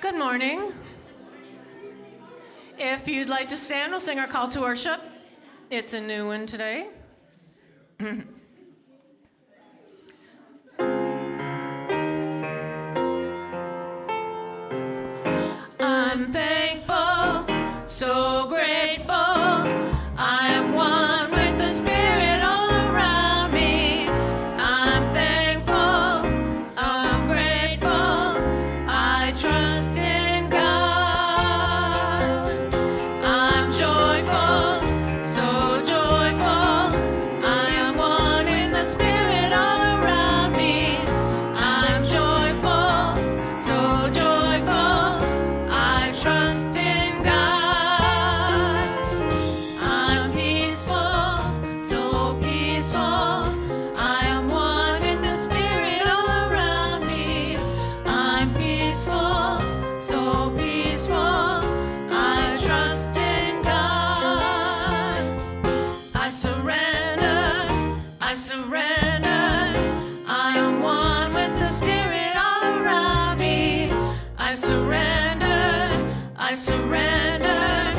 Good morning. If you'd like to stand, we'll sing our call to worship. It's a new one today. I'm thankful, so grateful. I am one with the Spirit all around me. I'm thankful, I'm grateful. I trust in God. I'm joyful, so joyful. I am one in the Spirit all around me. I'm joyful, so joyful. I trust in God. I'm peaceful, so peaceful. I am one with the Spirit all around me. I'm peaceful, so peaceful. I trust in God. I surrender, I surrender. I am one with the Spirit all around me. I surrender, I surrender.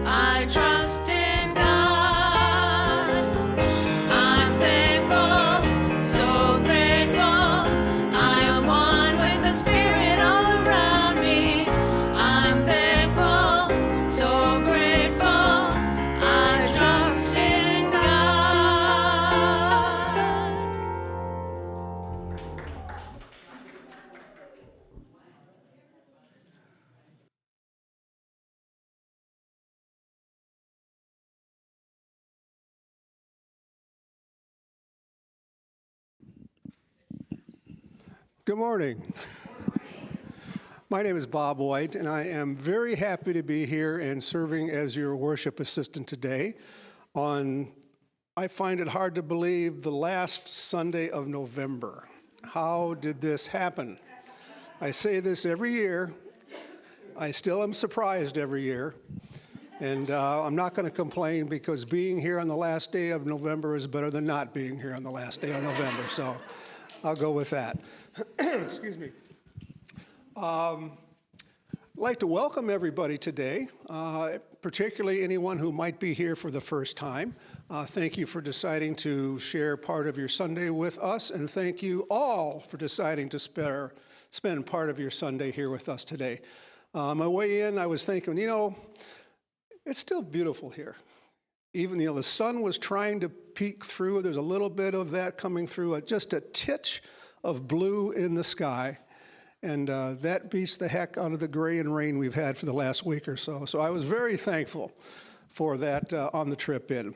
I trust in God. I'm thankful, so thankful. I am one with the Spirit all around me. I'm thankful, so grateful. I trust in God. Good morning. My name is Bob White, and I am very happy to be here and serving as your worship assistant today on, I find it hard to believe, the last Sunday of November. How did this happen? I say this every year. I still am surprised every year. And I'm not going to complain because being here on the last day of November is better than not being here on the last day of November. So I'll go with that. Excuse me. I'd like to welcome everybody today, particularly anyone who might be here for the first time. Thank you for deciding to share part of your Sunday with us, and thank you all for deciding to spend part of your Sunday here with us today. On my way in, I was thinking, it's still beautiful here. Even, the sun was trying to peek through. There's a little bit of that coming through, just a titch of blue in the sky. And that beats the heck out of the gray and rain we've had for the last week or so. So I was very thankful for that on the trip in.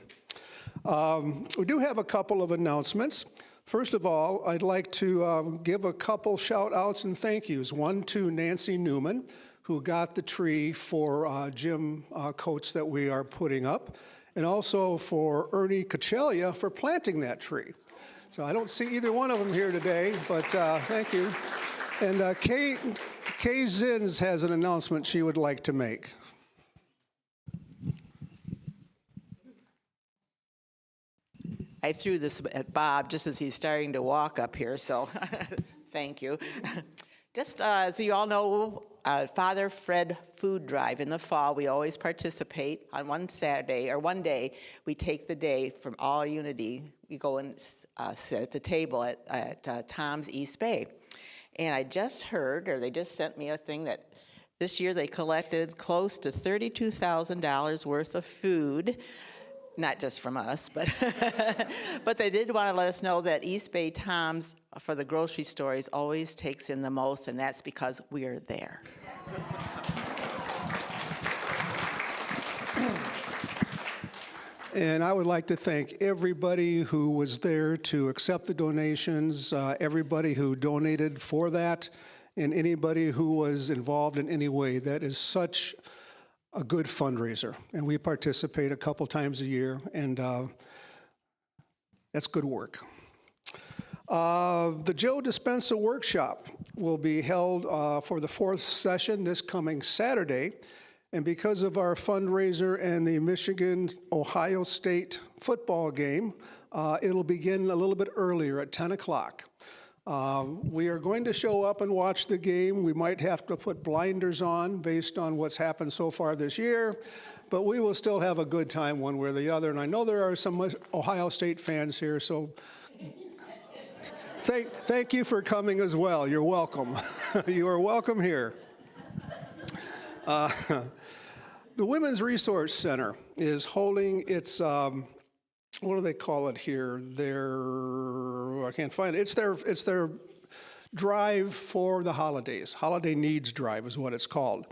We do have a couple of announcements. First of all, I'd like to give a couple shout outs and thank yous. One to Nancy Newman, who got the tree for gym coats that we are putting up, and also for Ernie Cachelia for planting that tree. So I don't see either one of them here today, but thank you. And Kay Zins has an announcement she would like to make. I threw this at Bob just as he's starting to walk up here, so thank you. Just so you all know, Father Fred Food Drive in the fall, we always participate on one Saturday, or one day, we take the day from all unity. We go and sit at the table at Tom's East Bay. And I just heard, or they just sent me a thing that this year they collected close to $32,000 worth of food. Not just from us, but but they did want to let us know that East Bay Tom's for the grocery stores always takes in the most, and that's because we are there. And I would like to thank everybody who was there to accept the donations, everybody who donated for that, and anybody who was involved in any way. That is such a good fundraiser, and we participate a couple times a year, and that's good work. The Joe Dispenza Workshop will be held for the 4th session this coming Saturday, and because of our fundraiser and the Michigan-Ohio State football game, it'll begin a little bit earlier at 10 o'clock. We are going to show up and watch the game. We might have to put blinders on based on what's happened so far this year, but we will still have a good time one way or the other. And I know there are some Ohio State fans here, so thank you for coming as well. You're welcome. You are welcome here. The Women's Resource Center is holding its, what do they call it here? I can't find it. It's their drive for the holidays. Holiday Needs Drive is what it's called.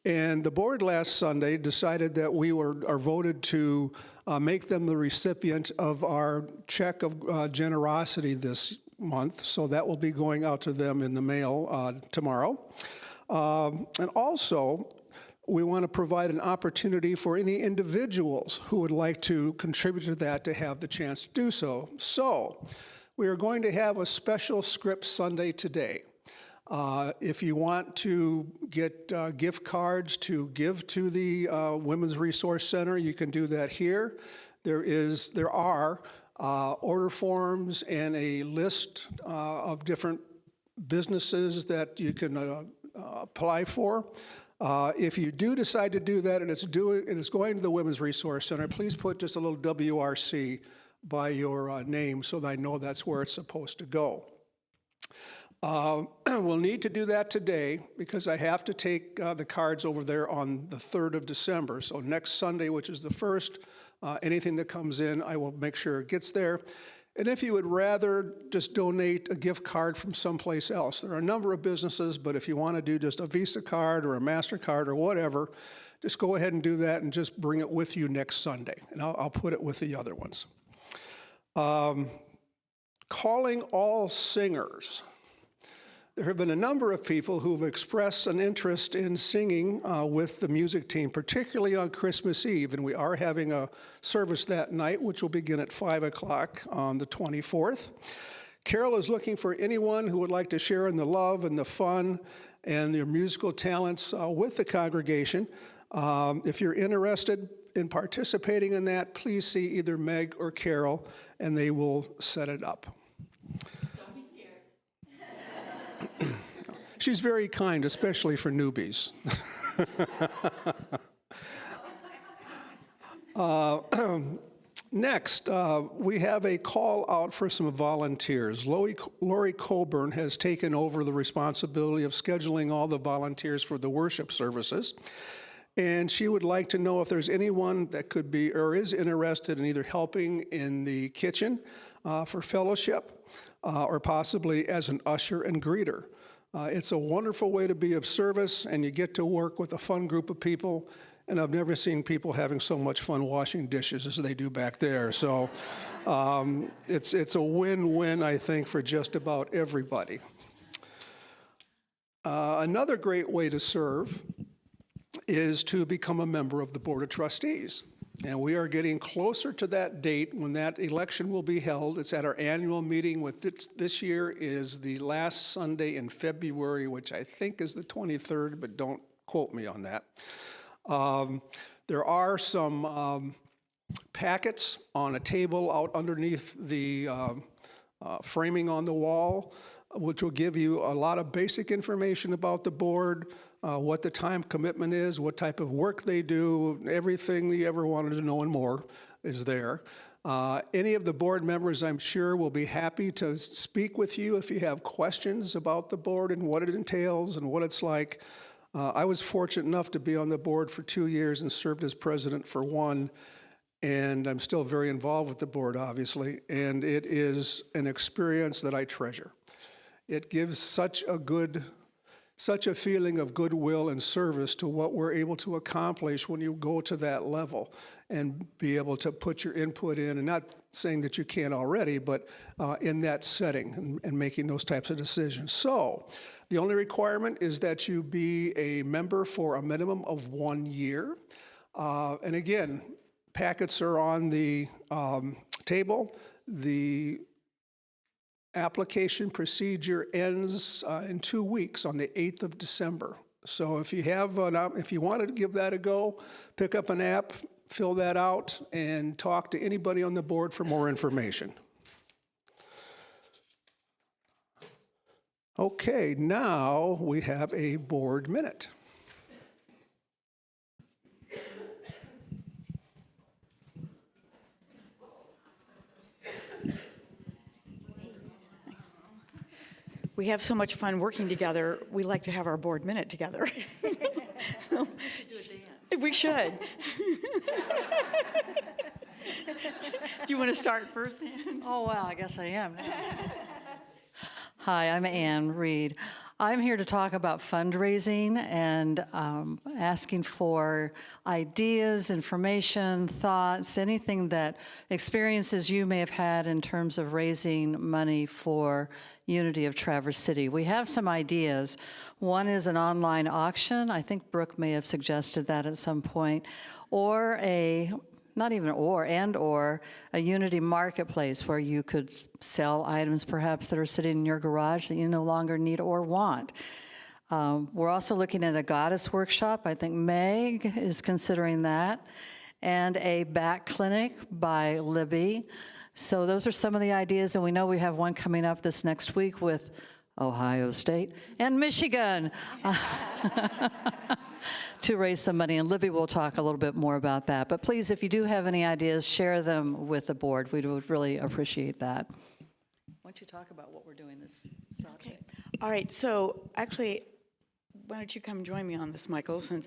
And the board last Sunday decided that we are voted to make them the recipient of our check of generosity this month. So that will be going out to them in the mail tomorrow. And also, we want to provide an opportunity for any individuals who would like to contribute to that to have the chance to do so. So we are going to have a special script Sunday today. If you want to get gift cards to give to the Women's Resource Center, you can do that here. There are order forms and a list of different businesses that you can apply for. If you do decide to do that and it's going to the Women's Resource Center, please put just a little WRC by your name so that I know that's where it's supposed to go. We'll need to do that today because I have to take the cards over there on the 3rd of December. So next Sunday, which is the 1st, anything that comes in, I will make sure it gets there. And if you would rather just donate a gift card from someplace else, there are a number of businesses, but if you want to do just a Visa card or a MasterCard or whatever, just go ahead and do that and just bring it with you next Sunday. And I'll put it with the other ones. Calling all singers. There have been a number of people who've expressed an interest in singing with the music team, particularly on Christmas Eve, and we are having a service that night, which will begin at 5 o'clock on the 24th. Carol is looking for anyone who would like to share in the love and the fun and their musical talents with the congregation. If you're interested in participating in that, please see either Meg or Carol, and they will set it up. She's very kind, especially for newbies. Next, we have a call out for some volunteers. Lori Colburn has taken over the responsibility of scheduling all the volunteers for the worship services. And she would like to know if there's anyone that could be or is interested in either helping in the kitchen for fellowship or possibly as an usher and greeter. It's a wonderful way to be of service, and you get to work with a fun group of people, and I've never seen people having so much fun washing dishes as they do back there. So it's a win-win, I think, for just about everybody. Another great way to serve is to become a member of the Board of Trustees. And we are getting closer to that date when that election will be held. It's at our annual meeting. This year is the last Sunday in February, which I think is the 23rd, but don't quote me on that. There are some packets on a table out underneath the framing on the wall, which will give you a lot of basic information about the board, what the time commitment is, what type of work they do, everything you ever wanted to know and more is there. Any of the board members, I'm sure, will be happy to speak with you if you have questions about the board and what it entails and what it's like. I was fortunate enough to be on the board for 2 years and served as president for 1, and I'm still very involved with the board, obviously, and it is an experience that I treasure. It gives such a feeling of goodwill and service to what we're able to accomplish when you go to that level and be able to put your input in, and not saying that you can't already, but in that setting and making those types of decisions. So the only requirement is that you be a member for a minimum of 1 year. And again, packets are on the table. The application procedure ends in 2 weeks on the 8th of December. So if you wanted to give that a go, pick up an app, fill that out, and talk to anybody on the board for more information. Okay, now we have a board minute. We have so much fun working together, we like to have our board minute together. We should. Do you want to start first, Ann? Oh, well, I guess I am. Hi, I'm Ann Reed. I'm here to talk about fundraising and asking for ideas, information, thoughts, anything that experiences you may have had in terms of raising money for Unity of Traverse City. We have some ideas. One is an online auction. I think Brooke may have suggested that at some point. Or a not even or a Unity marketplace where you could sell items perhaps that are sitting in your garage that you no longer need or want. We're also looking at a goddess workshop. I think Meg is considering that. And a back clinic by Libby. So those are some of the ideas, and we know we have one coming up this next week with Ohio State and Michigan. To raise some money, and Libby will talk a little bit more about that. But please, if you do have any ideas, share them with the board. We would really appreciate that. Why don't you talk about what we're doing this Saturday? Okay. All right, so actually, why don't you come join me on this, Michael, since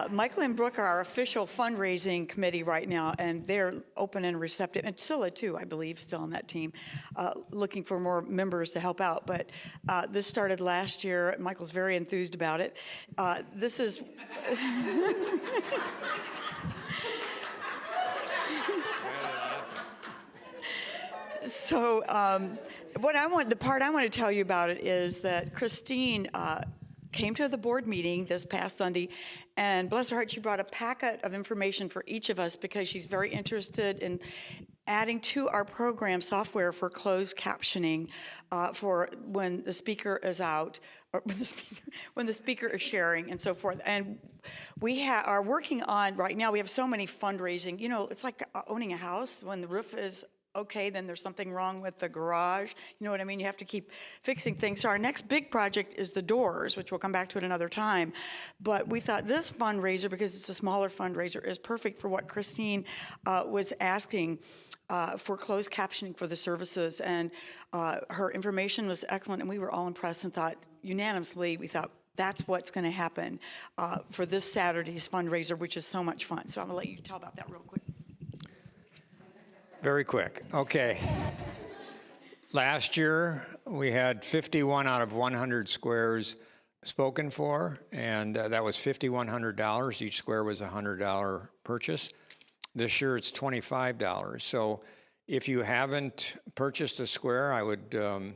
Michael and Brooke are our official fundraising committee right now, and they're open and receptive, and Scylla too, I believe, still on that team, looking for more members to help out. But this started last year. Michael's very enthused about it. This is... So the part I want to tell you about it is that Christine came to the board meeting this past Sunday, and bless her heart, she brought a packet of information for each of us because she's very interested in adding to our program software for closed captioning for when the speaker is out, or when the speaker is sharing and so forth. And we are working on, right now, we have so many fundraising, you know, it's like owning a house. When the roof is okay, then there's something wrong with the garage. You know what I mean? You have to keep fixing things. So our next big project is the doors, which we'll come back to at another time. But we thought this fundraiser, because it's a smaller fundraiser, is perfect for what Christine was asking for closed captioning for the services. And her information was excellent, and we were all impressed and thought, unanimously, we thought, that's what's going to happen for this Saturday's fundraiser, which is so much fun. So I'm going to let you tell about that real quick. Very quick. Okay. Last year, we had 51 out of 100 squares spoken for, and that was $5,100. Each square was a $100 purchase. This year, it's $25. So if you haven't purchased a square, I would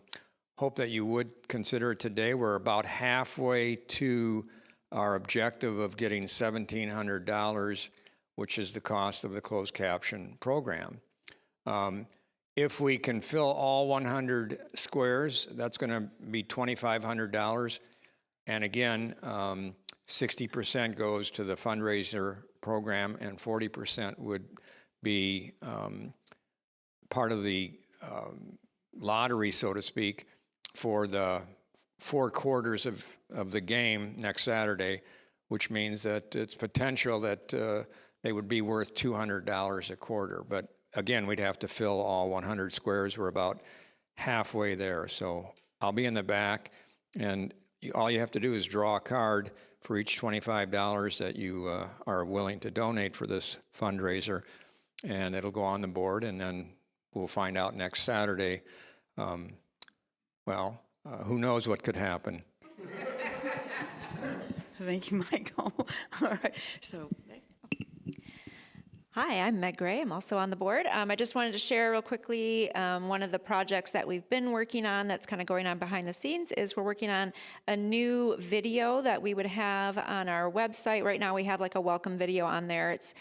hope that you would consider it today. We're about halfway to our objective of getting $1,700, which is the cost of the closed caption program. If we can fill all 100 squares, that's going to be $2,500. And again, 60% goes to the fundraiser program, and 40% would be part of the lottery, so to speak, for the 4 quarters of the game next Saturday, which means that it's potential that they would be worth $200 a quarter. But again, we'd have to fill all 100 squares. We're about halfway there. So I'll be in the back, and all you have to do is draw a card for each $25 that you are willing to donate for this fundraiser, and it'll go on the board, and then we'll find out next Saturday. Who knows what could happen. Thank you, Michael. All right, so... Hi, I'm Meg Gray. I'm also on the board. I just wanted to share real quickly one of the projects that we've been working on that's kind of going on behind the scenes is we're working on a new video that we would have on our website. Right now we have like a welcome video on there. It's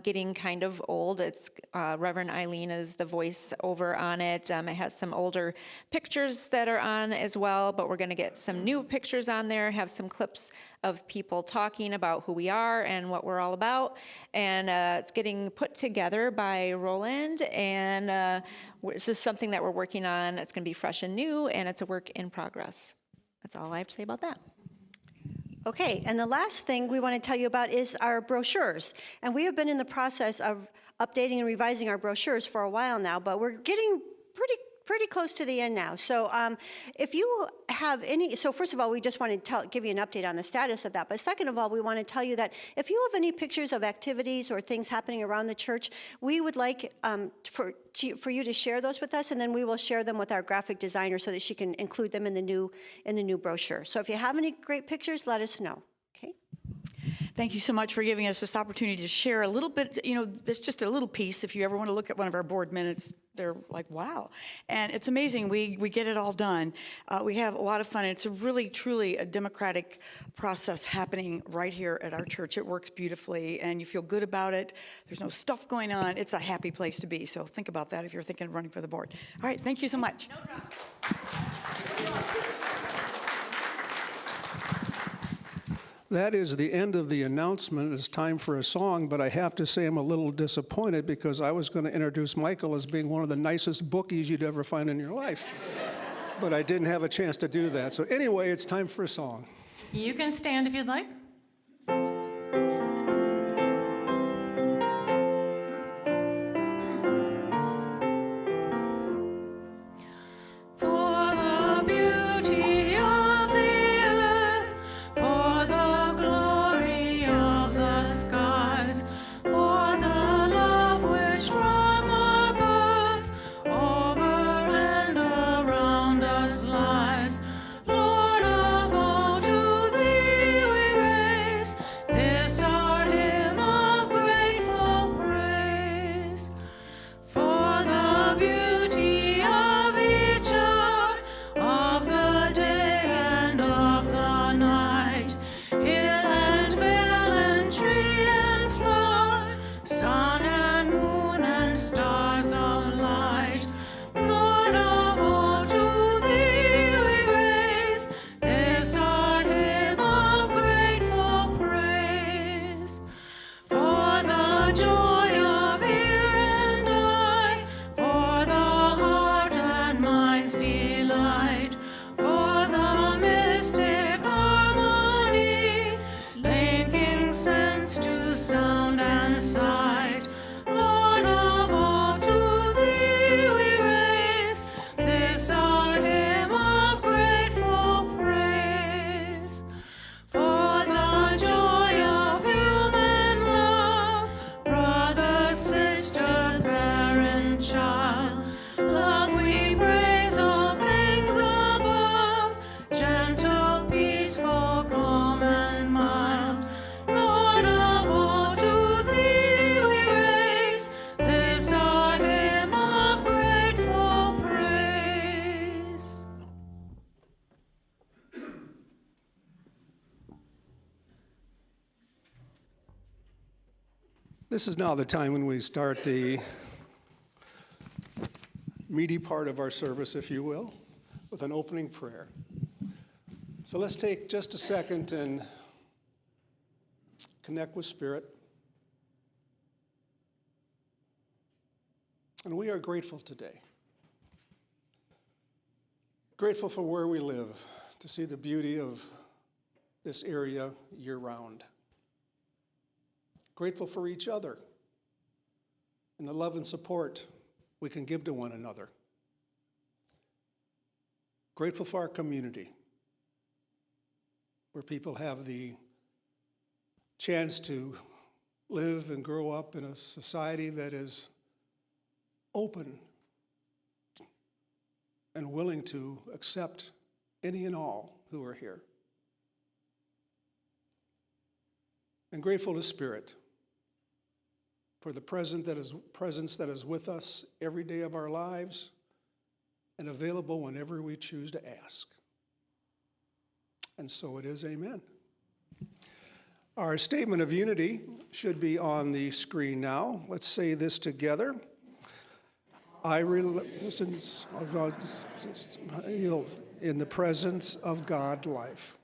getting kind of old. It's Reverend Eileen is the voice over on it. It has some older pictures that are on as well, but we're going to get some new pictures on there, have some clips of people talking about who we are and what we're all about. And it's getting put together by Roland, and this is something that we're working on. It's going to be fresh and new, and it's a work in progress. That's all I have to say about that. Okay, and the last thing we want to tell you about is our brochures. And we have been in the process of updating and revising our brochures for a while now, but we're getting pretty close to the end now. So if you have any, so first of all, we just want to give you an update on the status of that. But second of all, we want to tell you that if you have any pictures of activities or things happening around the church, we would like for you to share those with us, and then we will share them with our graphic designer so that she can include them in the new brochure. So if you have any great pictures, let us know. Okay. Thank you so much for giving us this opportunity to share a little bit. You know, it's just a little piece. If you ever want to look at one of our board minutes, they're like, wow. And it's amazing. We get it all done. We have a lot of fun. It's a really, truly a democratic process happening right here at our church. It works beautifully, and you feel good about it. There's no stuff going on. It's a happy place to be. So think about that if you're thinking of running for the board. All right. Thank you so much. No problem. That is the end of the announcement. It's time for a song, but I have to say I'm a little disappointed because I was going to introduce Michael as being one of the nicest bookies you'd ever find in your life. But I didn't have a chance to do that. So anyway, it's time for a song. You can stand if you'd like. This is now the time when we start the meaty part of our service, if you will, with an opening prayer. So let's take just a second and connect with Spirit. And we are grateful today. Grateful for where we live, to see the beauty of this area year-round. Grateful for each other and the love and support we can give to one another. Grateful for our community, where people have the chance to live and grow up in a society that is open and willing to accept any and all who are here. And grateful to Spirit for the presence that is with us every day of our lives and available whenever we choose to ask. And so it is, amen. Our statement of unity should be on the screen now. Let's say this together. I listen of God in the presence of God life.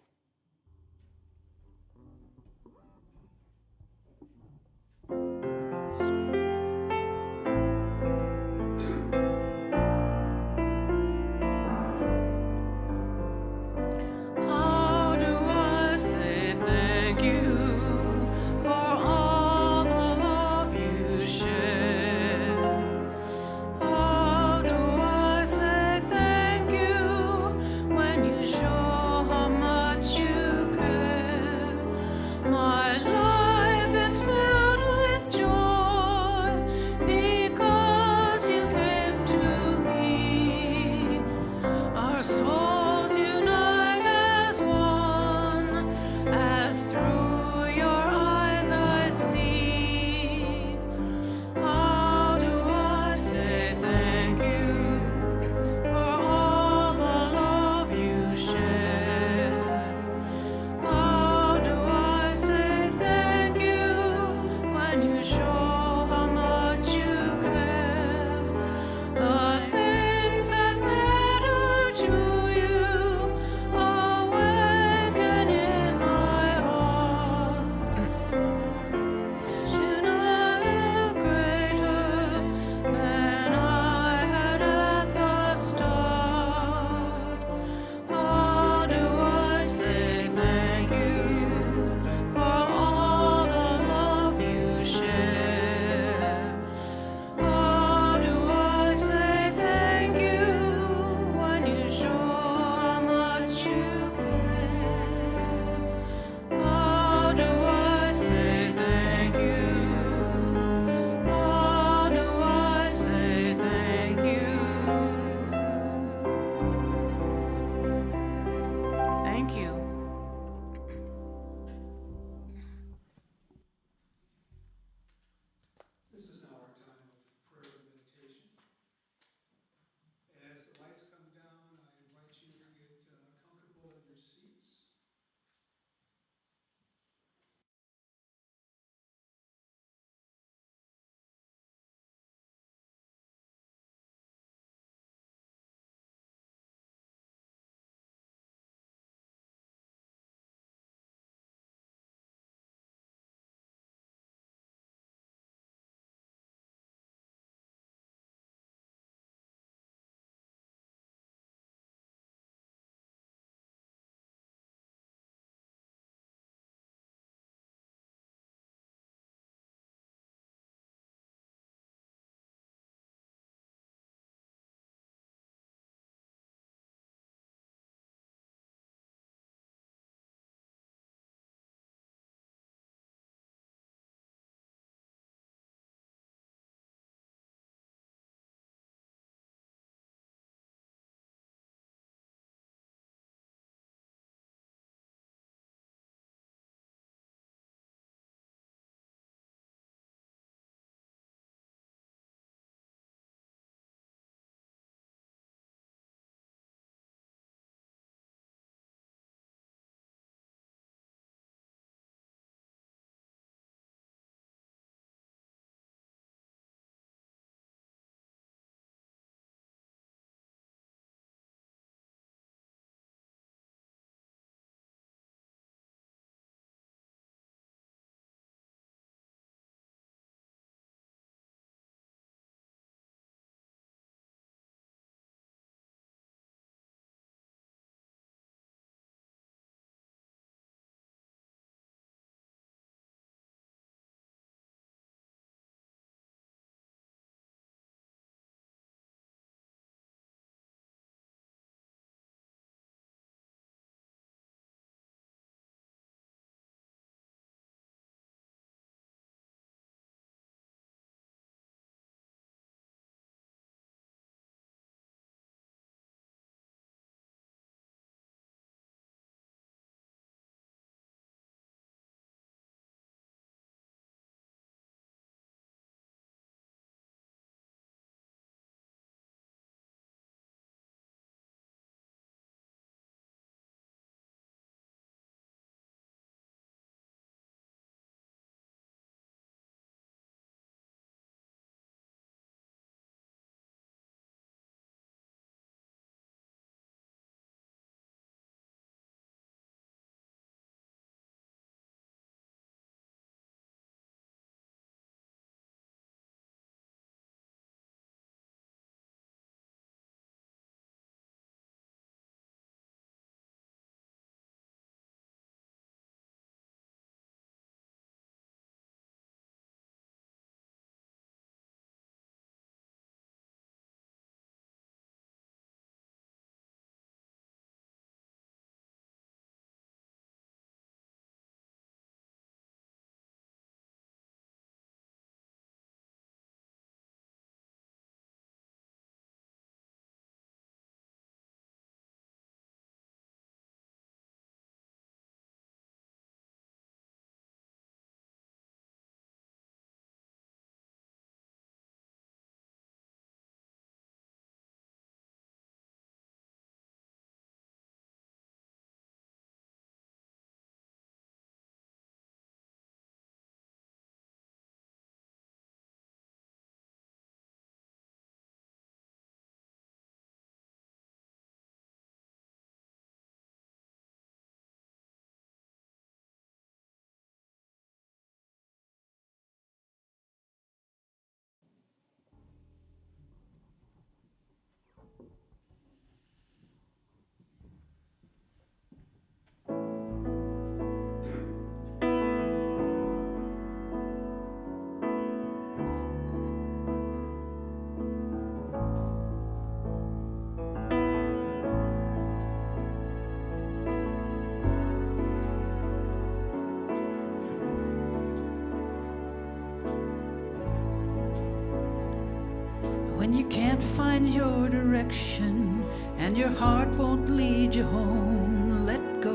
when you can't find your direction and your heart won't lead you home, let go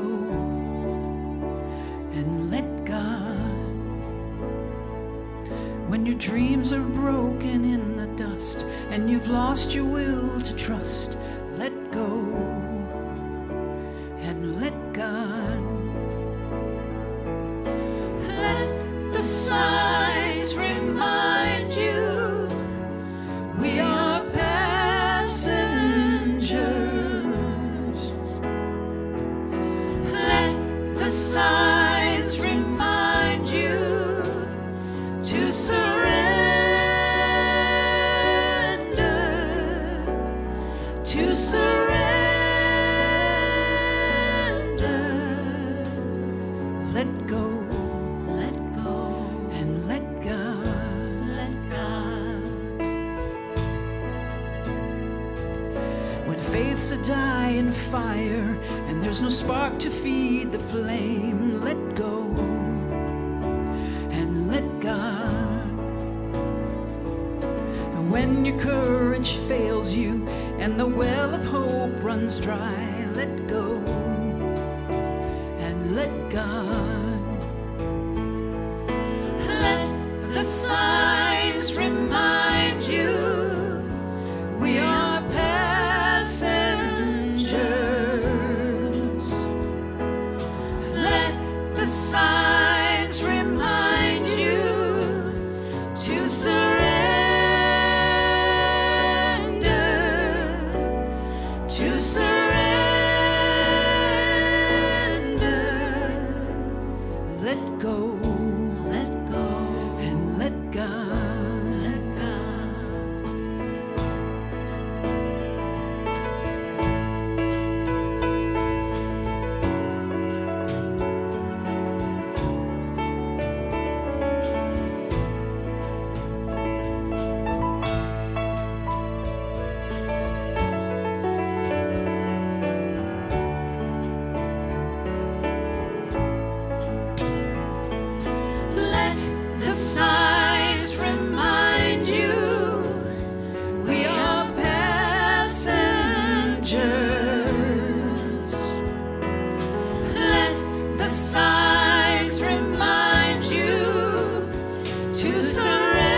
and let God. When your dreams are broken in the dust and you've lost your will to trust, let go and let God. Let the signs remind you we are passengers. Let the signs remind you to surrender, to surrender. Let go, and let God, let God. When faith's a dying fire and there's no spark to feed the flame, let go and let God. And when your courage fails you and the well of hope runs dry, let go and let God. Let the signs remind you we are passengers. Let the signs remind you to surrender, to surrender. Let go, and let God, let God. Let the signs remind you we are passengers. Let the signs remind you to surrender,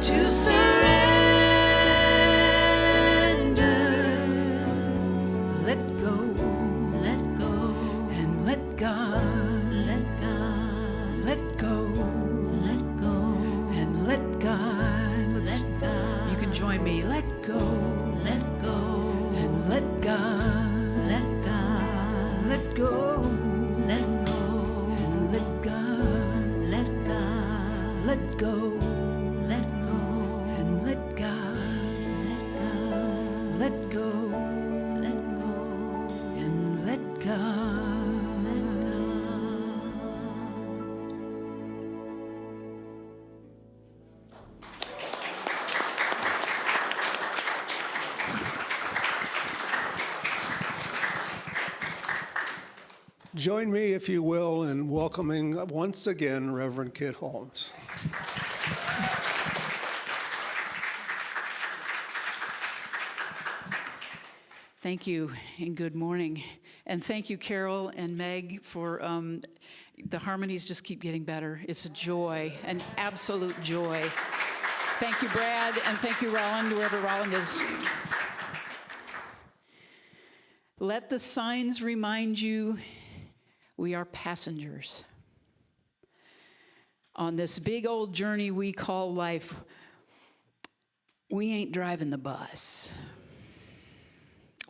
to surrender. Let go, and let God, let God. Let go, and let God. Let God. You can join me. Let go, and let God, let God. Let go, and let God, let God. Let go, and let God, let go, and let God. Join me, if you will, in welcoming once again Reverend Kit Holmes. Thank you and good morning. And thank you, Carol and Meg, for the harmonies just keep getting better. It's a joy, an absolute joy. Thank you, Brad, and thank you, Roland, wherever Roland is. Let the signs remind you we are passengers on this big old journey we call life. We ain't driving the bus.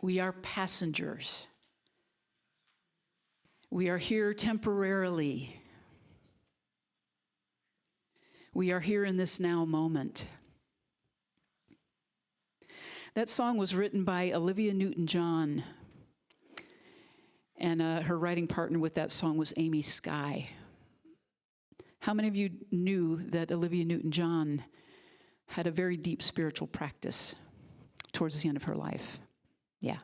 We are passengers. We are here temporarily. We are here in this now moment. That song was written by Olivia Newton-John, and her writing partner with that song was Amy Skye. How many of you knew that Olivia Newton-John had a very deep spiritual practice towards the end of her life? Yeah.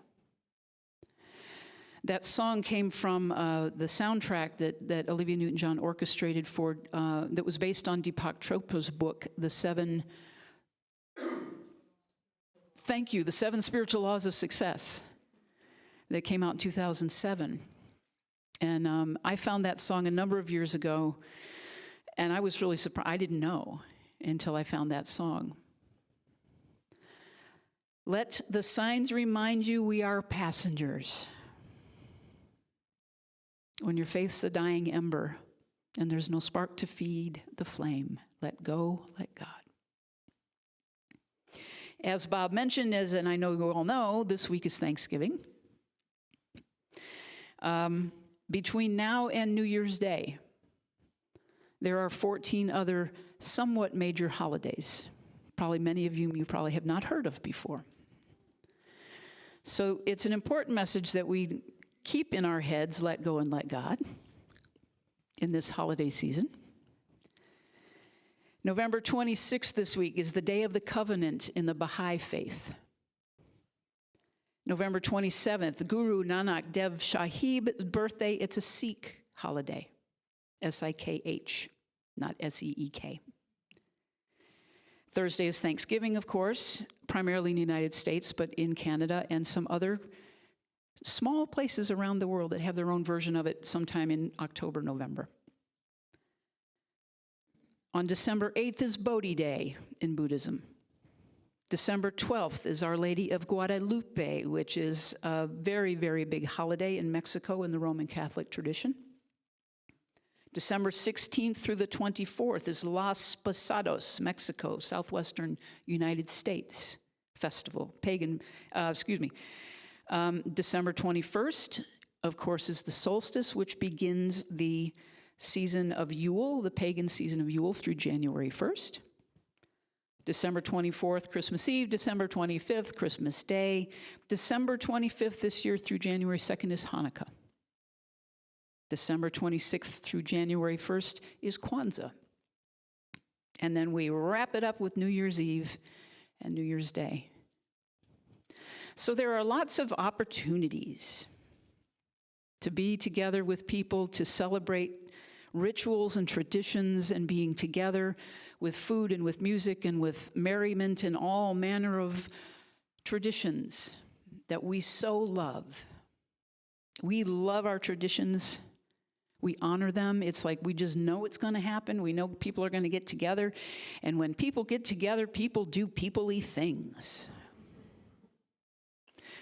That song came from the soundtrack that Olivia Newton-John orchestrated for, that was based on Deepak Chopra's book, The Seven Spiritual Laws of Success, that came out in 2007. And I found that song a number of years ago, and I was really surprised. I didn't know until I found that song. Let the signs remind you we are passengers. When your faith's a dying ember and there's no spark to feed the flame, let go, let God. As Bob mentioned, and I know you all know, this week is Thanksgiving. Between now and New Year's Day, there are 14 other somewhat major holidays. Probably many of you probably have not heard of before. So it's an important message that we keep in our heads, let go and let God, in this holiday season. November 26th this week is the Day of the Covenant in the Baha'i faith. November 27th, Guru Nanak Dev Sahib's birthday. It's a Sikh holiday, S-I-K-H, not S-E-E-K. Thursday is Thanksgiving, of course, primarily in the United States, but in Canada and some other small places around the world that have their own version of it sometime in October, November. On December 8th is Bodhi Day in Buddhism. December 12th is Our Lady of Guadalupe, which is a very, very big holiday in Mexico in the Roman Catholic tradition. December 16th through the 24th is Los Posados, Mexico, southwestern United States festival, December 21st, of course, is the solstice, which begins the season of Yule, the pagan season of Yule, through January 1st. December 24th, Christmas Eve. December 25th, Christmas Day. December 25th this year through January 2nd is Hanukkah. December 26th through January 1st is Kwanzaa. And then we wrap it up with New Year's Eve and New Year's Day. So there are lots of opportunities to be together with people, to celebrate rituals and traditions and being together with food and with music and with merriment and all manner of traditions that we so love. We love our traditions. We honor them. It's like we just know it's going to happen. We know people are going to get together. And when people get together, people do people-y things.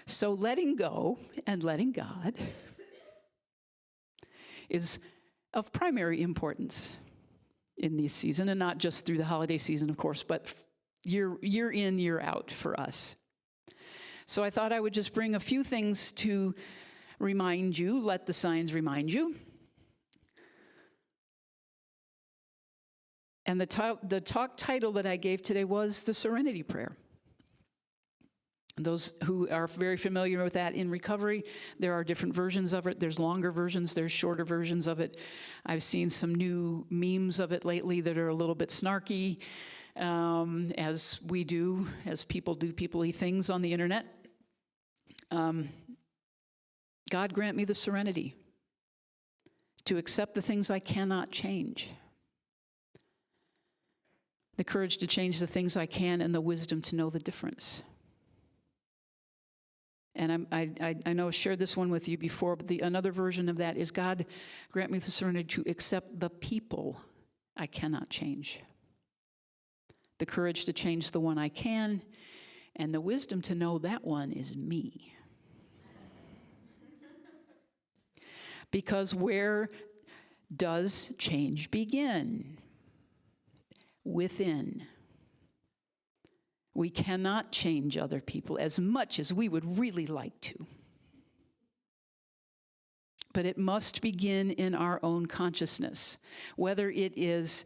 So letting go and letting God is of primary importance in this season, and not just through the holiday season, of course, but year in, year out for us. So I thought I would just bring a few things to remind you, let the signs remind you. And the talk title that I gave today was the Serenity Prayer. Those who are very familiar with that in recovery, there are different versions of it. There's longer versions, there's shorter versions of it. I've seen some new memes of it lately that are a little bit snarky, as people do people-y things on the internet. God grant me the serenity to accept the things I cannot change, the courage to change the things I can, and the wisdom to know the difference. And I know I've shared this one with you before, but another version of that is, God, grant me the serenity to accept the people I cannot change, the courage to change the one I can, and the wisdom to know that one is me. Because where does change begin? Within. We cannot change other people as much as we would really like to. But it must begin in our own consciousness, whether it is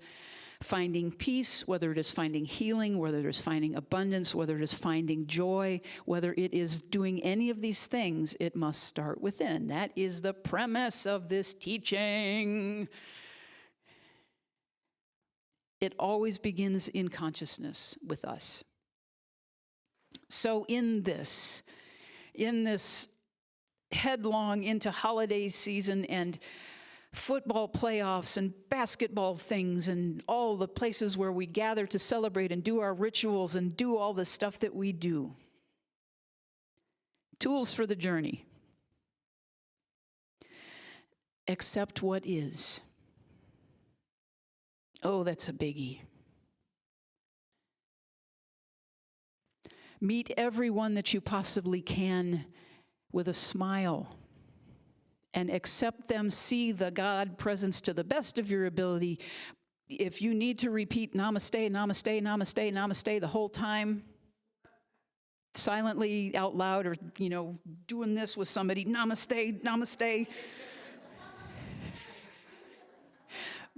finding peace, whether it is finding healing, whether it is finding abundance, whether it is finding joy, whether it is doing any of these things, it must start within. That is the premise of this teaching. It always begins in consciousness with us. So in this headlong into holiday season and football playoffs and basketball things and all the places where we gather to celebrate and do our rituals and do all the stuff that we do. Tools for the journey. Accept what is. Oh, that's a biggie. Meet everyone that you possibly can with a smile and accept them, see the God presence to the best of your ability. If you need to repeat namaste, namaste, namaste, namaste the whole time, silently out loud, or, doing this with somebody, namaste, namaste.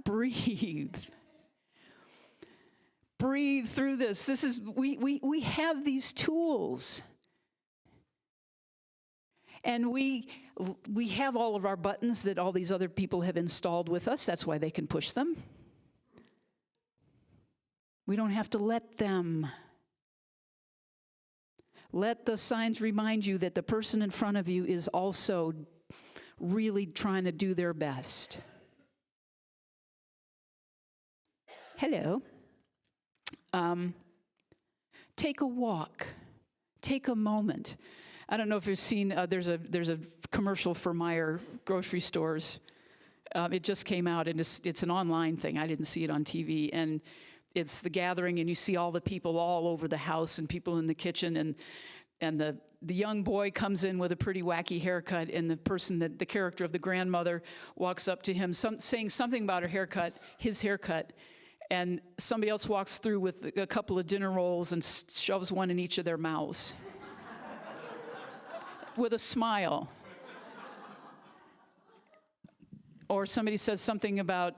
Breathe. Breathe through this. We have these tools. And we have all of our buttons that all these other people have installed with us. That's why they can push them. We don't have to let them. Let the signs remind you that the person in front of you is also really trying to do their best. Hello. Take a walk. Take a moment. I don't know if you've seen, there's a commercial for Meijer grocery stores. It just came out, and it's an online thing. I didn't see it on TV. And it's the gathering, and you see all the people all over the house and people in the kitchen. And the young boy comes in with a pretty wacky haircut, and the character of the grandmother walks up to him saying something about her haircut, his haircut. And somebody else walks through with a couple of dinner rolls and shoves one in each of their mouths. With a smile. Or somebody says something about,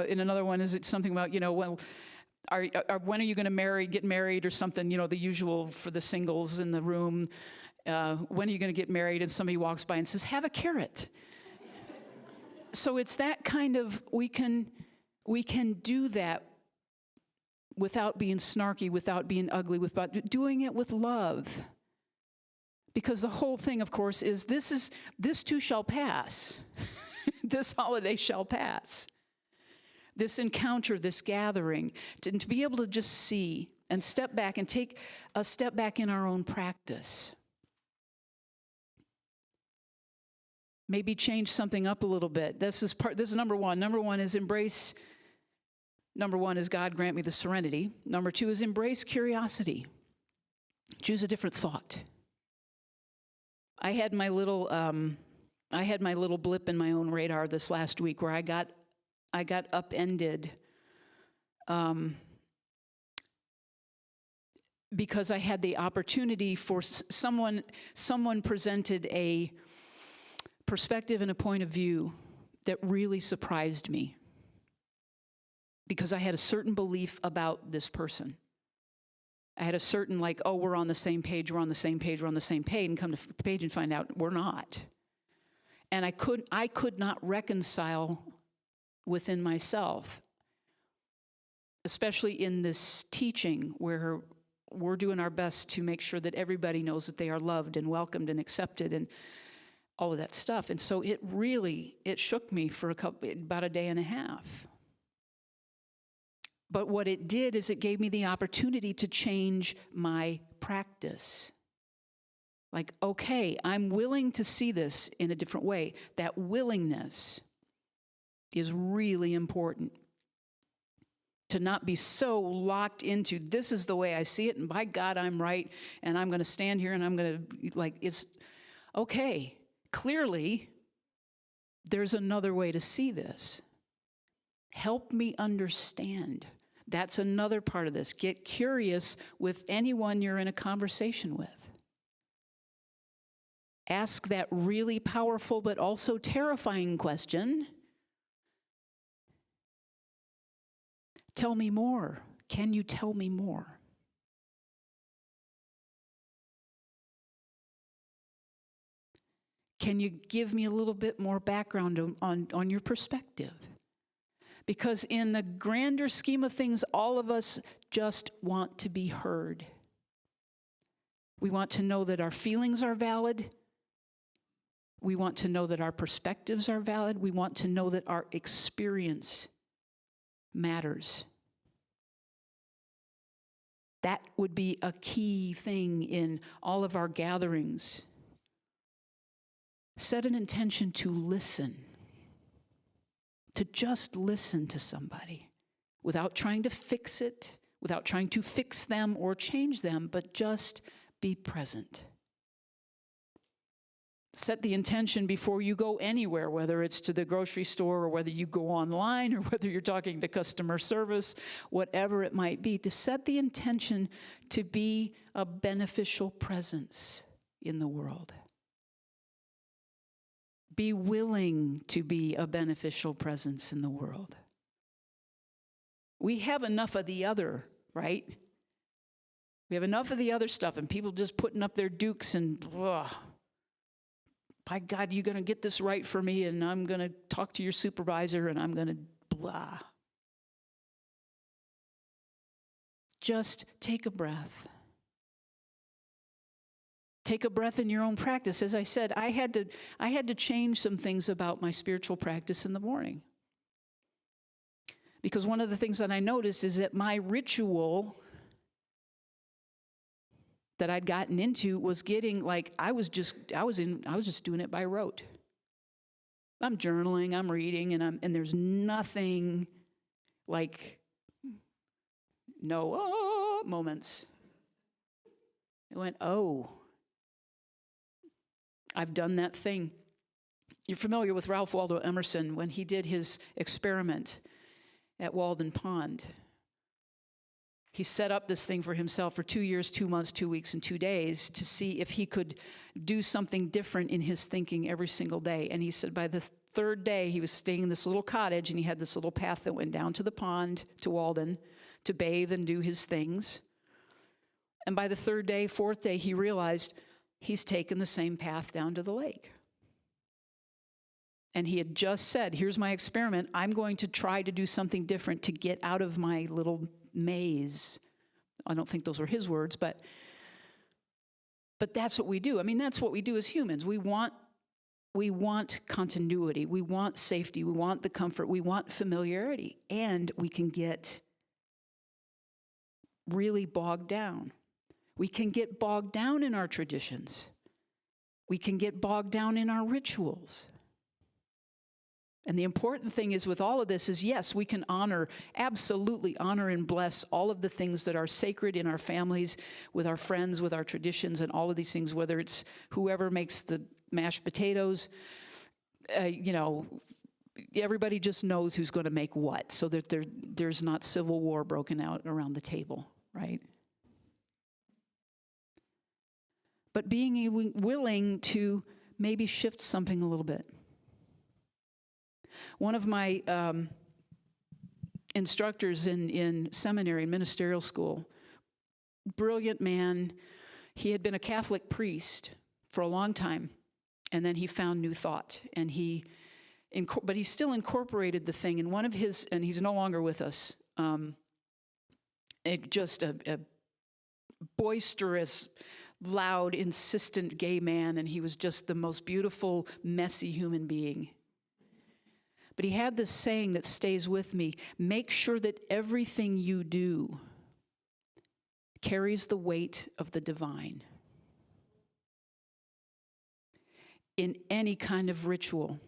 in another one, is it something about, when are you going to get married or something, the usual for the singles in the room. When are you going to get married? And somebody walks by and says, have a carrot. So it's that kind of, we can do that without being snarky, without being ugly, without doing it with love. Because the whole thing, of course, is this too shall pass. This holiday shall pass. This encounter, this gathering, to be able to just see and step back and take a step back in our own practice. Maybe change something up a little bit. This is number one. Number one is embrace. Number one is God grant me the serenity. Number two is embrace curiosity. Choose a different thought. I had my little blip in my own radar this last week where I got upended because I had the opportunity for someone presented a perspective and a point of view that really surprised me because I had a certain belief about this person. I had a certain we're on the same page, we're on the same page, we're on the same page, and come to the page and find out we're not. And I could not reconcile within myself, especially in this teaching where we're doing our best to make sure that everybody knows that they are loved and welcomed and accepted and all of that stuff. And so it shook me for about a day and a half. But what it did is it gave me the opportunity to change my practice. Okay, I'm willing to see this in a different way. That willingness is really important. To not be so locked into, this is the way I see it, and by God, I'm right, and I'm going to stand here, and I'm going to, it's okay. Clearly, there's another way to see this. Help me understand. That's another part of this. Get curious with anyone you're in a conversation with. Ask that really powerful but also terrifying question. Tell me more. Can you tell me more? Can you give me a little bit more background on your perspective? Because in the grander scheme of things, all of us just want to be heard. We want to know that our feelings are valid, We want to know that our perspectives are valid. We want to know that our experience matters. That would be a key thing in all of our gatherings. Set an intention to listen, to just listen to somebody without trying to fix it, without trying to fix them or change them, but just be present. Set the intention before you go anywhere, whether it's to the grocery store or whether you go online or whether you're talking to customer service, whatever it might be, to set the intention to be a beneficial presence in the world. Be willing to be a beneficial presence in the world. We have enough of the other, right? We have enough of the other stuff, and people just putting up their dukes and, by God, you're going to get this right for me, and I'm going to talk to your supervisor, and I'm going to blah. Just take a breath. Take a breath in your own practice. As I said, I had to change some things about my spiritual practice in the morning. Because one of the things that I noticed is that my ritual that I'd gotten into was getting like, I was just doing it by rote. I'm journaling, I'm reading, and there's nothing like no moments. I went, oh, I've done that thing. You're familiar with Ralph Waldo Emerson when he did his experiment at Walden Pond. He set up this thing for himself for 2 years, 2 months, 2 weeks, and 2 days to see if he could do something different in his thinking every single day. And he said by the third day, he was staying in this little cottage, and he had this little path that went down to the pond, to Walden, to bathe and do his things. And by the third day, fourth day, he realized he's taken the same path down to the lake. And he had just said, here's my experiment. I'm going to try to do something different to get out of my little maze. I don't think those were his words, but that's what we do. I mean, that's what we do as humans. We want continuity. We want safety. We want the comfort. We want familiarity. And we can get really bogged down. We can get bogged down in our traditions. We can get bogged down in our rituals. And the important thing is with all of this is, yes, we can absolutely honor and bless all of the things that are sacred in our families, with our friends, with our traditions, and all of these things, whether it's whoever makes the mashed potatoes, everybody just knows who's going to make what, so that there's not civil war broken out around the table, right? But being willing to maybe shift something a little bit. One of my instructors in seminary, ministerial school, brilliant man. He had been a Catholic priest for a long time, and then he found New Thought, and but he still incorporated the thing. And one of his, and he's no longer with us, just a boisterous, loud, insistent gay man, and he was just the most beautiful, messy human being. But he had this saying that stays with me: make sure that everything you do carries the weight of the divine. In any kind of ritual.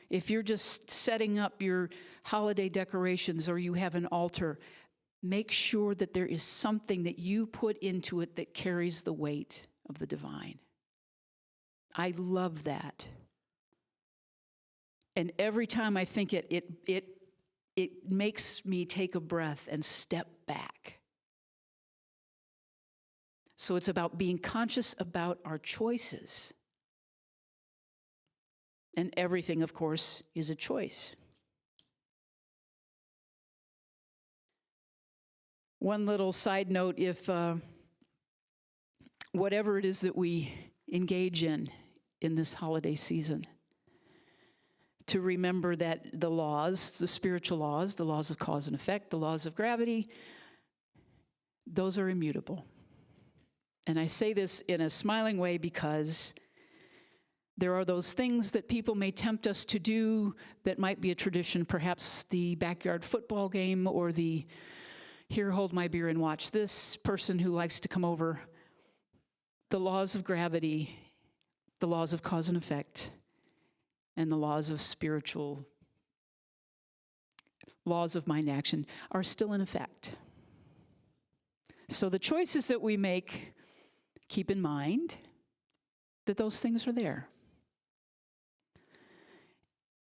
If you're just setting up your holiday decorations or you have an altar, make sure that there is something that you put into it that carries the weight of the divine. I love that. And every time I think it makes me take a breath and step back. So it's about being conscious about our choices. And everything, of course, is a choice. One little side note, if whatever it is that we engage in this holiday season, to remember that the laws, the spiritual laws, the laws of cause and effect, the laws of gravity, those are immutable. And I say this in a smiling way because There are those things that people may tempt us to do that might be a tradition, perhaps the backyard football game or the here, hold my beer and watch this person who likes to come over. The laws of gravity, the laws of cause and effect, and the laws of spiritual, laws of mind action are still in effect. So the choices that we make, keep in mind that those things are there.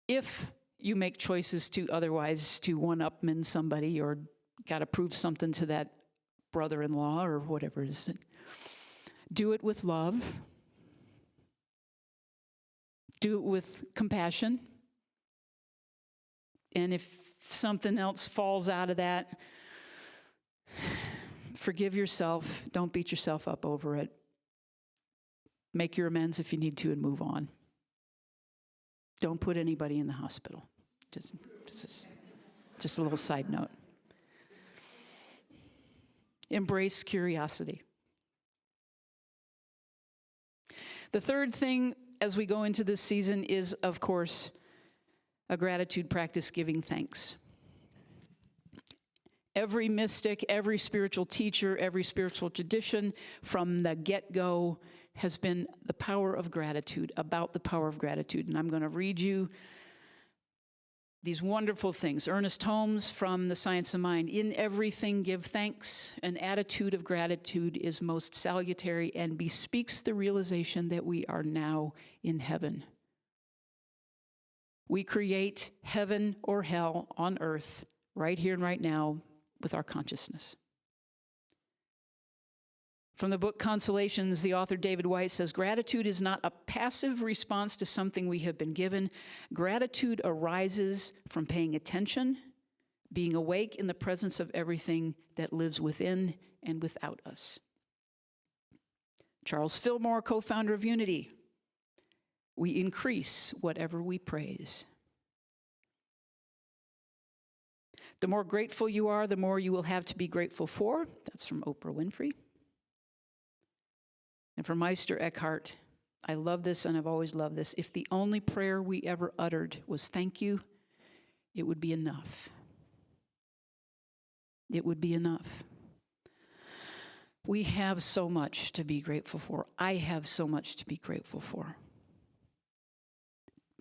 If you make choices to otherwise to one-upman somebody or got to prove something to that brother-in-law or whatever it is, do it with love. Do it with compassion. And if something else falls out of that, forgive yourself. Don't beat yourself up over it. Make your amends if you need to and move on. Don't put anybody in the hospital. Just a little side note. Embrace curiosity. The third thing as we go into this season is, of course, a gratitude practice, giving thanks. Every mystic, every spiritual teacher, every spiritual tradition from the get-go has been the power of gratitude, about the power of gratitude. And I'm going to read you these wonderful things. Ernest Holmes from The Science of Mind. In everything give thanks. An attitude of gratitude is most salutary and bespeaks the realization that we are now in heaven. We create heaven or hell on earth right here and right now with our consciousness. From the book Consolations, the author David White says, gratitude is not a passive response to something we have been given. Gratitude arises from paying attention, being awake in the presence of everything that lives within and without us. Charles Fillmore, co-founder of Unity, we increase whatever we praise. The more grateful you are, the more you will have to be grateful for. That's from Oprah Winfrey. And from Meister Eckhart, I love this and I've always loved this. If the only prayer we ever uttered was thank you, it would be enough. It would be enough. We have so much to be grateful for. I have so much to be grateful for.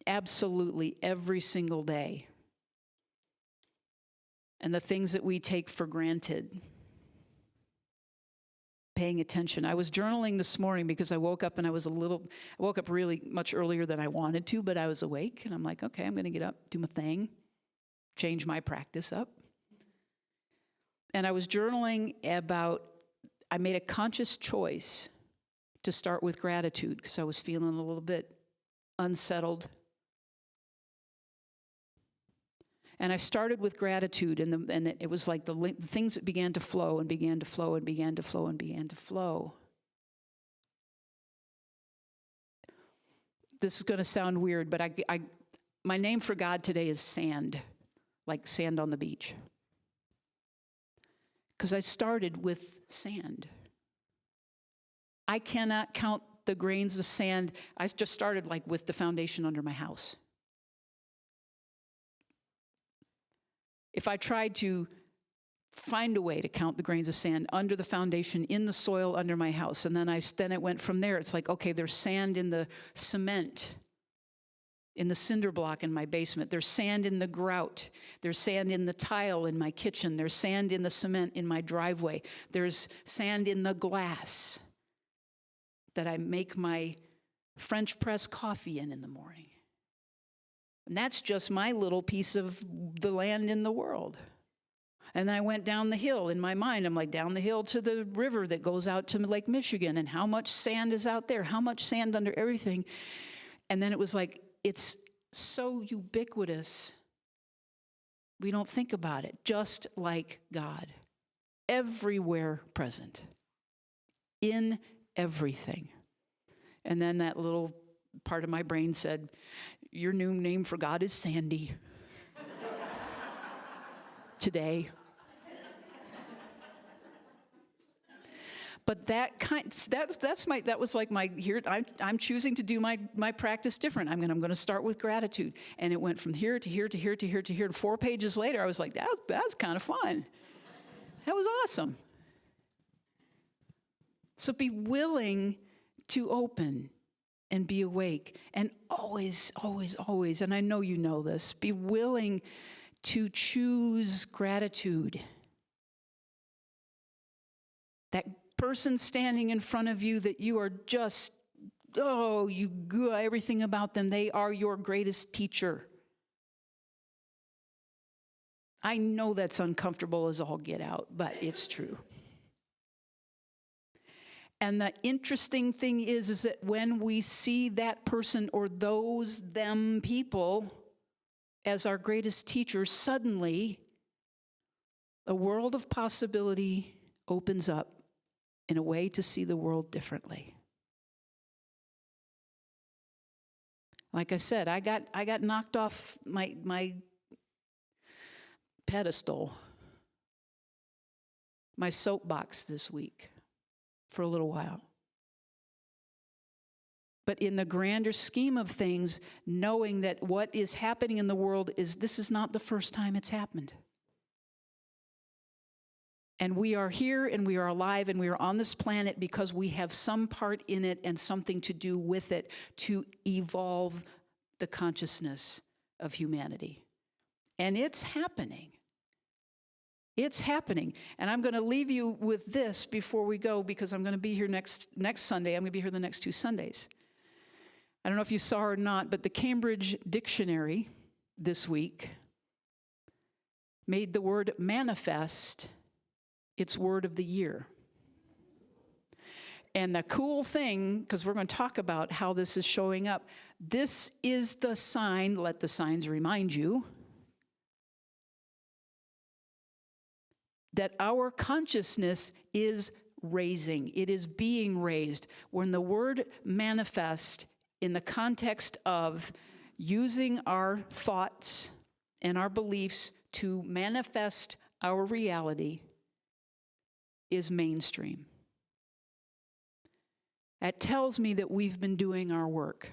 Absolutely every single day. And the things that we take for granted. Paying attention. I was journaling this morning because I woke up and I woke up really much earlier than I wanted to, but I was awake and I'm like, okay, I'm going to get up, do my thing, change my practice up. And I was journaling about, I made a conscious choice to start with gratitude because I was feeling a little bit unsettled. And I started with gratitude, and it was like the things that began to flow and began to flow and began to flow and began to flow. This is going to sound weird, but my name for God today is sand, like sand on the beach. Because I started with sand. I cannot count the grains of sand. I just started like with the foundation under my house. If I tried to find a way to count the grains of sand under the foundation in the soil under my house, and then it went from there. It's like, okay, there's sand in the cement, in the cinder block in my basement. There's sand in the grout. There's sand in the tile in my kitchen. There's sand in the cement in my driveway. There's sand in the glass that I make my French press coffee in the morning. And that's just my little piece of the land in the world. And I went down the hill in my mind. I'm like, down the hill to the river that goes out to Lake Michigan. And how much sand is out there? How much sand under everything? And then it was like, it's so ubiquitous. We don't think about it. Just like God. Everywhere present. In everything. And then that little part of my brain said, your new name for God is Sandy. Today. But that was like I'm choosing to do my practice different. I'm going to start with gratitude. And it went from here to here to here to here to here. And 4 pages later, I was like, that's kind of fun. That was awesome. So be willing to open and be awake. And always, always, always, and I know you know this, be willing to choose gratitude. That person standing in front of you that you are just, everything about them, they are your greatest teacher. I know that's uncomfortable as all get out, but it's true. And the interesting thing is that when we see that person or them people as our greatest teachers, suddenly a world of possibility opens up in a way to see the world differently. Like I said, I got knocked off my pedestal, my soapbox this week for a little while. But in the grander scheme of things, knowing that what is happening in the world this is not the first time it's happened. And we are here and we are alive and we are on this planet because we have some part in it and something to do with it to evolve the consciousness of humanity. And it's happening. It's happening. And I'm going to leave you with this before we go because I'm going to be here next Sunday. I'm going to be here the next 2 Sundays. I don't know if you saw or not, but the Cambridge Dictionary this week made the word manifest its word of the year. And the cool thing, because we're going to talk about how this is showing up, this is the sign, let the signs remind you, that our consciousness is raising. It is being raised. When the word manifest in the context of using our thoughts and our beliefs to manifest our reality is mainstream. That tells me that we've been doing our work,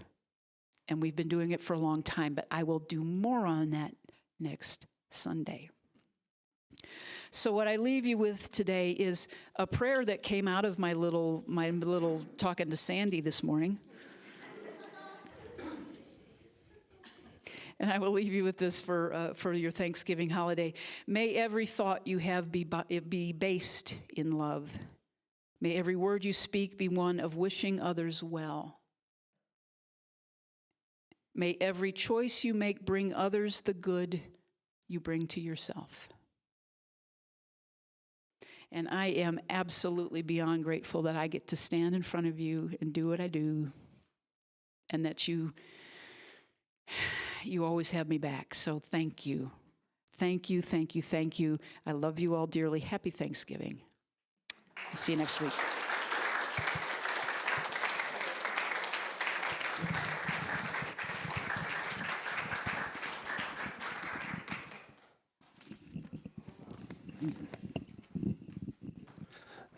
and we've been doing it for a long time, but I will do more on that next Sunday. So what I leave you with today is a prayer that came out of my little talking to Sandy this morning. And I will leave you with this for your Thanksgiving holiday. May every thought you have be based in love. May every word you speak be one of wishing others well. May every choice you make bring others the good you bring to yourself. And I am absolutely beyond grateful that I get to stand in front of you and do what I do, and that you always have me back. So thank you. Thank you, thank you, thank you. I love you all dearly. Happy Thanksgiving. I'll see you next week.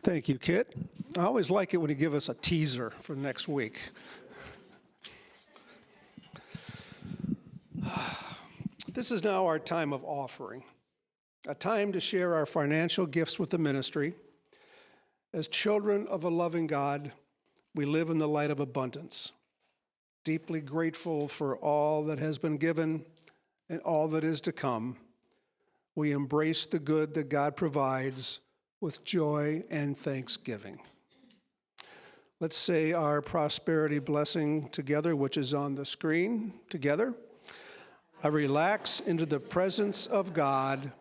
Thank you, Kit. I always like it when you give us a teaser for next week. This is now our time of offering, a time to share our financial gifts with the ministry. As children of a loving God, we live in the light of abundance, deeply grateful for all that has been given and all that is to come. We embrace the good that God provides with joy and thanksgiving. Let's say our prosperity blessing together, which is on the screen together. I relax into the presence of God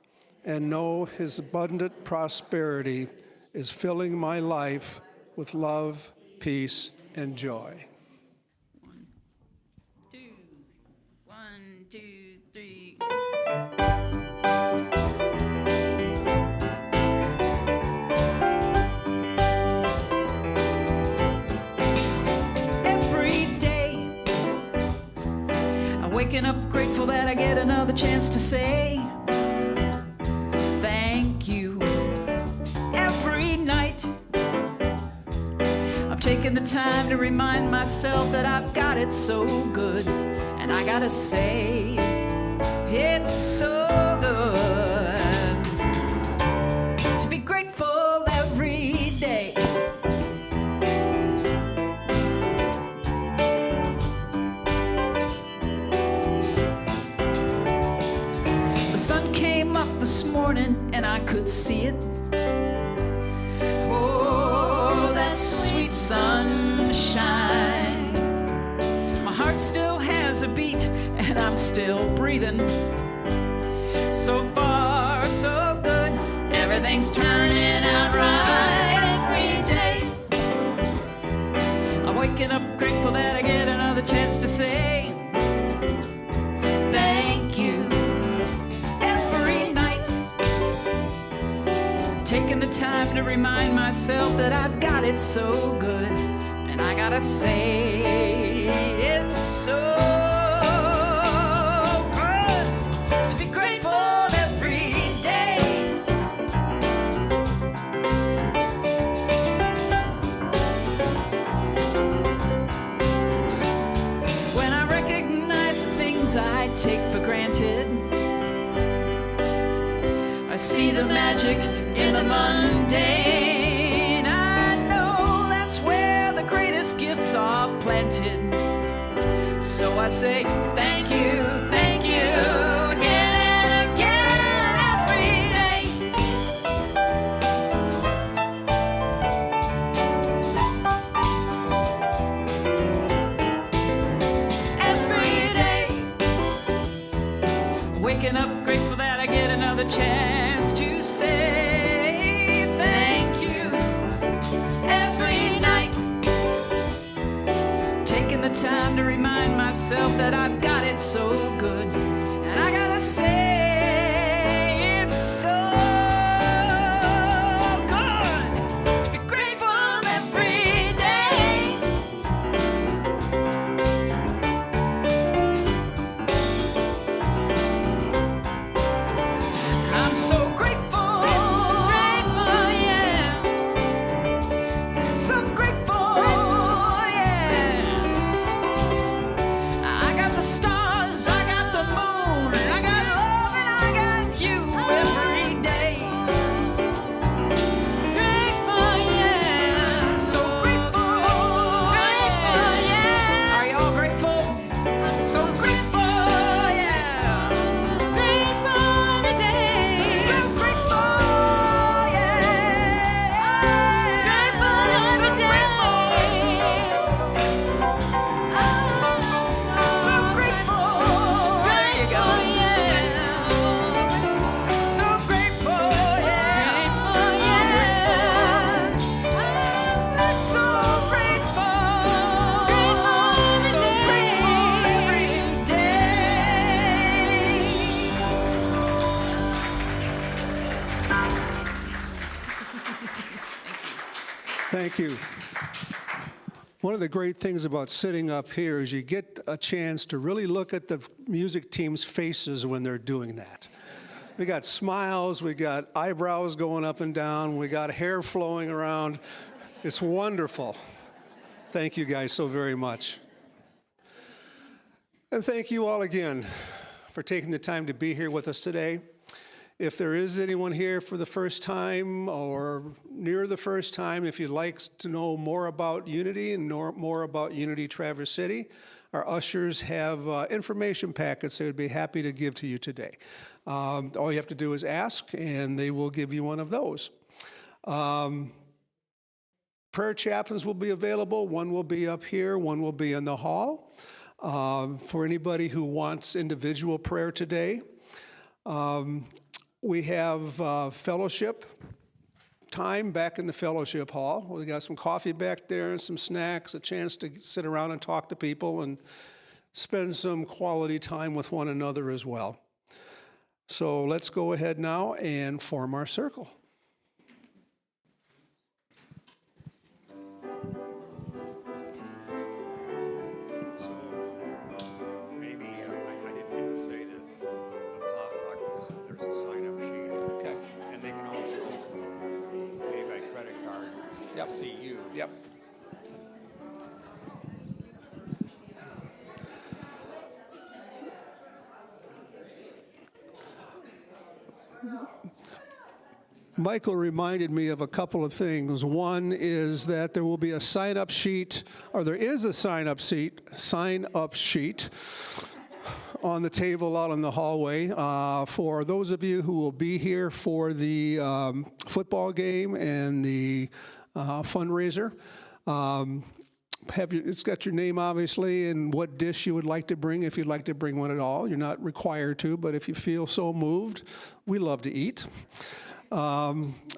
and know His abundant prosperity is filling my life with love, peace, and joy. 1, 2, 3. Waking up grateful that I get another chance to say thank you. Every night taking the time to remind myself that I've got it so good. And I gotta say, it's so good to be grateful every day. The sun came up this morning and I could see it. Oh, that sweet sunshine. My heart still has a beat and I'm still breathing. So far, so good. Everything's turning out right every day. I'm waking up grateful that I get another chance to say thank you every night. Taking the time to remind myself that I've got it so good. And I gotta say, it's so good to be grateful every day. When I recognize the things I take for granted, I see the magic in the mundane. I know that's where the greatest gifts are planted. So I say thank you again and again every day. Every day. Waking up grateful that I get another chance to say thank you every night. Taking the time to remind myself that I've got it so good. And I gotta say, it's so good to be grateful every day. I'm so grateful, yeah. So grateful, yeah. I got the stars, I got the moon, I got love and I got you every day. Grateful, yeah. So grateful, yeah. Are y'all grateful? So grateful, yeah. Grateful every day. So grateful, yeah. Grateful every day. So grateful. There you go. So grateful, yeah. So grateful. So grateful every day. Thank you. One of the great things about sitting up here is you get a chance to really look at the music team's faces when they're doing that. We got smiles, we got eyebrows going up and down, we got hair flowing around. It's wonderful. Thank you guys so very much. And thank you all again for taking the time to be here with us today. If there is anyone here for the first time or near the first time, if you'd like to know more about Unity and more about Unity Traverse City, our ushers have information packets they would be happy to give to you today. All you have to do is ask, and they will give you one of those. Prayer chaplains will be available. One will be up here, one will be in the hall. For anybody who wants individual prayer today, we have fellowship time back in the fellowship hall. We got some coffee back there and some snacks, a chance to sit around and talk to people and spend some quality time with one another as well. So let's go ahead now and form our circle. Maybe, I didn't get to say this, there's a sign-up sheet. Okay. And they can also pay by credit card to see you. Yep. Michael reminded me of a couple of things. One is that there will be a sign-up sheet, or there is a sign-up sheet on the table out in the hallway for those of you who will be here for the football game and the fundraiser. It's got your name, obviously, and what dish you would like to bring, if you'd like to bring one at all. You're not required to, but if you feel so moved, we love to eat.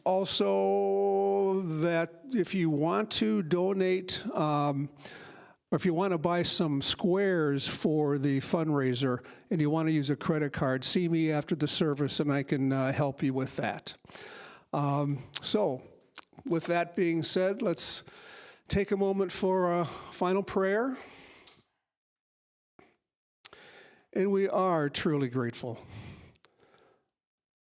Also, that if you want to donate, or if you want to buy some squares for the fundraiser and you want to use a credit card, see me after the service and I can help you with that. So, with that being said, let's take a moment for a final prayer. And we are truly grateful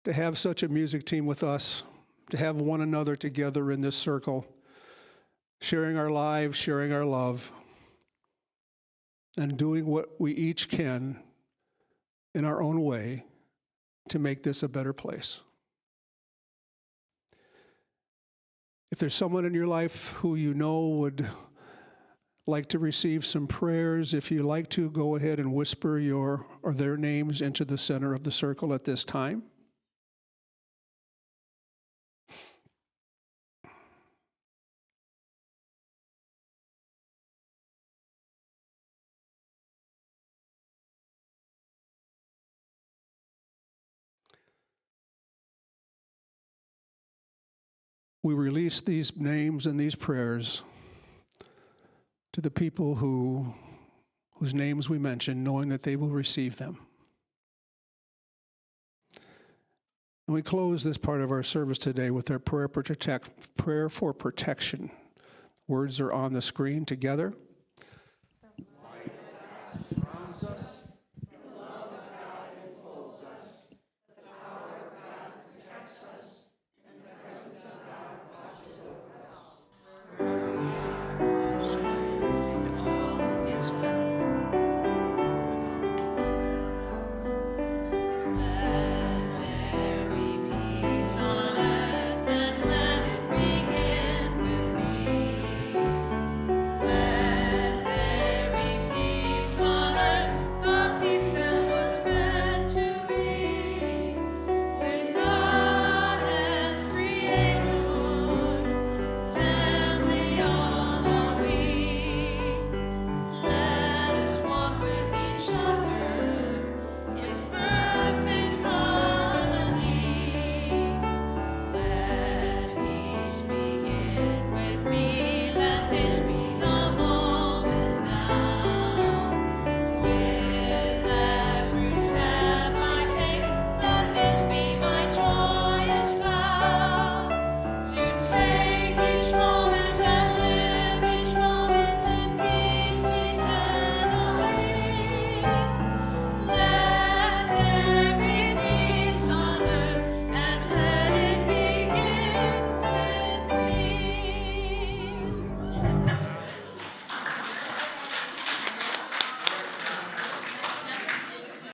to have such a music team with us, to have one another together in this circle, sharing our lives, sharing our love, and doing what we each can in our own way to make this a better place. If there's someone in your life who you know would like to receive some prayers, if you like to, go ahead and whisper your or their names into the center of the circle at this time. We release these names and these prayers to the people whose names we mention, knowing that they will receive them. And we close this part of our service today with our prayer for protection. Words are on the screen together. Surrounds us.